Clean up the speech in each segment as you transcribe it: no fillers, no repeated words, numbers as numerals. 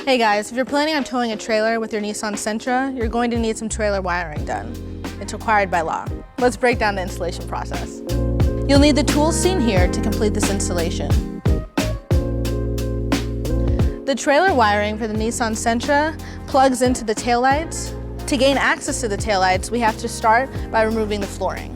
Hey guys, if you're planning on towing a trailer with your Nissan Sentra, you're going to need some trailer wiring done. It's required by law. Let's break down the installation process. You'll need the tools seen here to complete this installation. The trailer wiring for the Nissan Sentra plugs into the taillights. To gain access to the taillights, we have to start by removing the flooring.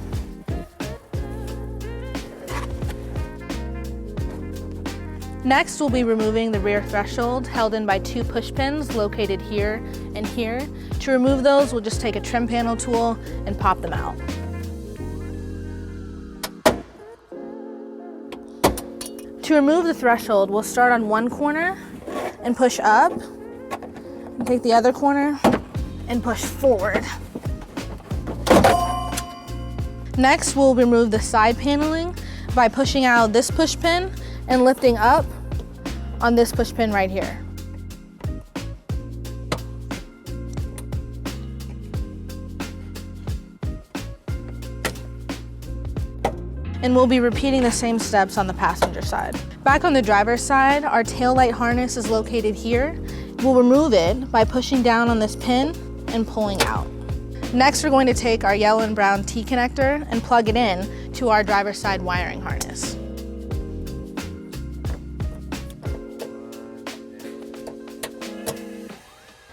Next, we'll be removing the rear threshold held in by two push pins located here and here. To remove those, we'll just take a trim panel tool and pop them out. To remove the threshold, we'll start on one corner and push up, and take the other corner and push forward. Next, we'll remove the side paneling by pushing out this push pin and lifting up on this push pin right here. And we'll be repeating the same steps on the passenger side. Back on the driver's side, our tail light harness is located here. We'll remove it by pushing down on this pin and pulling out. Next, we're going to take our yellow and brown T-connector and plug it in to our driver's side wiring harness.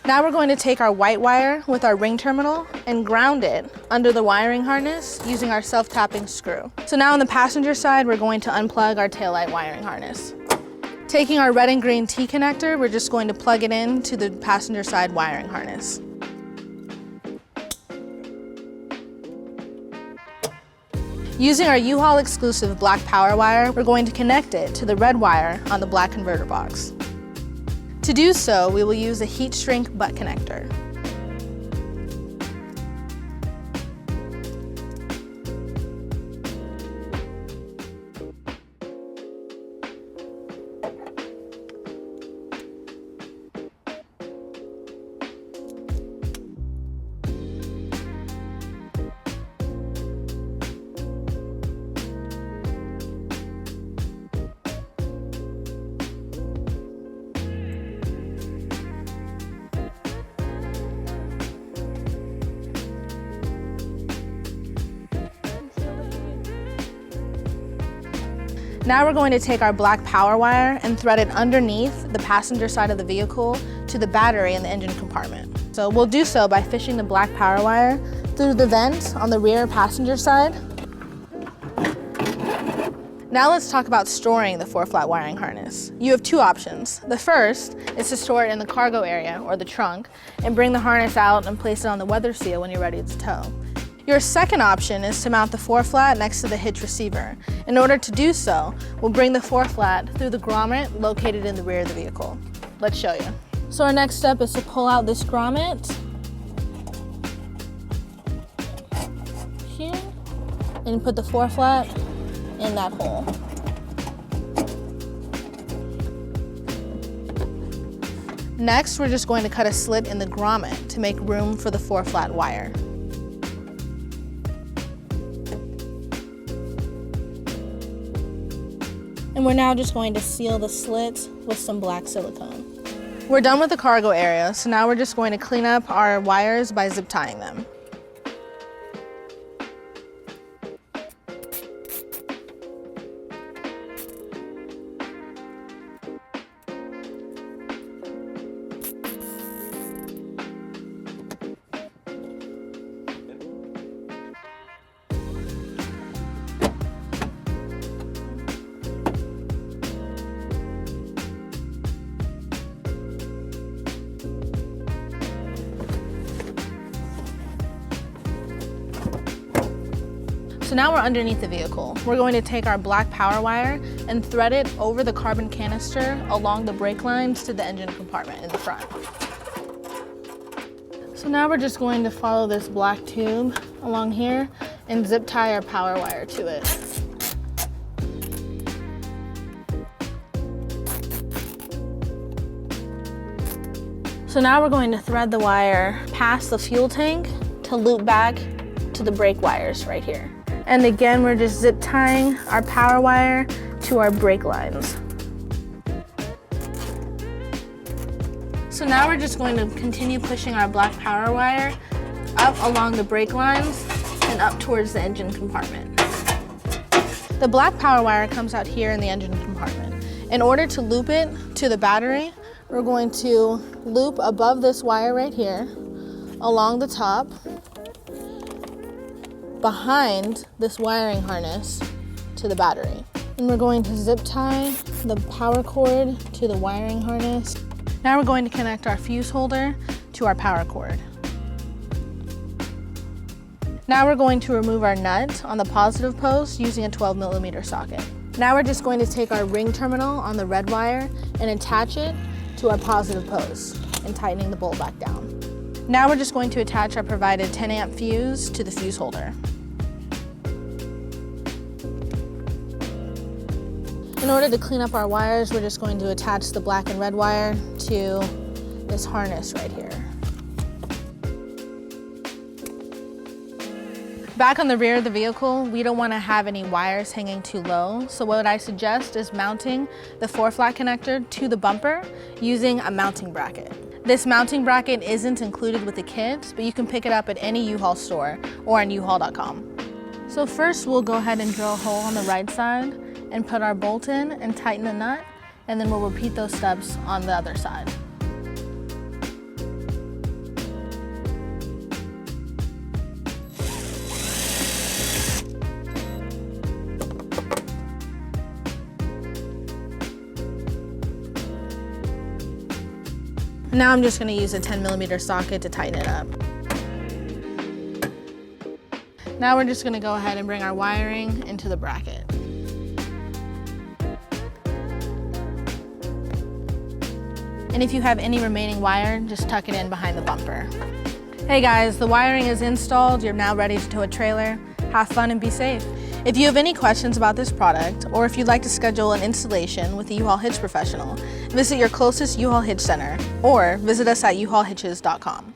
Now we're going to take our white wire with our ring terminal and ground it under the wiring harness using our self-tapping screw. So now on the passenger side, we're going to unplug our taillight wiring harness. Taking our red and green T-connector, we're just going to plug it into the passenger side wiring harness. Using our U-Haul exclusive black power wire, we're going to connect it to the red wire on the black converter box. To do so, we will use a heat shrink butt connector. Now we're going to take our black power wire and thread it underneath the passenger side of the vehicle to the battery in the engine compartment. So we'll do so by fishing the black power wire through the vent on the rear passenger side. Now let's talk about storing the 4-flat wiring harness. You have two options. The first is to store it in the cargo area or the trunk and bring the harness out and place it on the weather seal when you're ready to tow. Your second option is to mount the 4-flat next to the hitch receiver. In order to do so, we'll bring the 4-flat through the grommet located in the rear of the vehicle. Let's show you. So our next step is to pull out this grommet here and put the 4-flat in that hole. Next, we're just going to cut a slit in the grommet to make room for the 4-flat wire. And we're now just going to seal the slit with some black silicone. We're done with the cargo area, so now we're just going to clean up our wires by zip tying them. So now we're underneath the vehicle. We're going to take our black power wire and thread it over the carbon canister along the brake lines to the engine compartment in the front. So now we're just going to follow this black tube along here and zip tie our power wire to it. So now we're going to thread the wire past the fuel tank to loop back to the brake wires right here. And again, we're just zip tying our power wire to our brake lines. So now we're just going to continue pushing our black power wire up along the brake lines and up towards the engine compartment. The black power wire comes out here in the engine compartment. In order to loop it to the battery, we're going to loop above this wire right here, along the top, behind this wiring harness to the battery. And we're going to zip tie the power cord to the wiring harness. Now we're going to connect our fuse holder to our power cord. Now we're going to remove our nut on the positive post using a 12mm socket. Now we're just going to take our ring terminal on the red wire and attach it to our positive post and tightening the bolt back down. Now we're just going to attach our provided 10 amp fuse to the fuse holder. In order to clean up our wires, we're just going to attach the black and red wire to this harness right here. Back on the rear of the vehicle, we don't want to have any wires hanging too low, so what I suggest is mounting the 4-flat connector to the bumper using a mounting bracket. This mounting bracket isn't included with the kit, but you can pick it up at any U-Haul store or on uhaul.com. So first we'll go ahead and drill a hole on the right side and put our bolt in and tighten the nut, and then we'll repeat those steps on the other side. Now I'm just going to use a 10mm socket to tighten it up. Now we're just going to go ahead and bring our wiring into the bracket. And if you have any remaining wire, just tuck it in behind the bumper. Hey guys, the wiring is installed. You're now ready to tow a trailer. Have fun and be safe. If you have any questions about this product, or if you'd like to schedule an installation with a U-Haul Hitch professional, visit your closest U-Haul Hitch center, or visit us at uhaulhitches.com.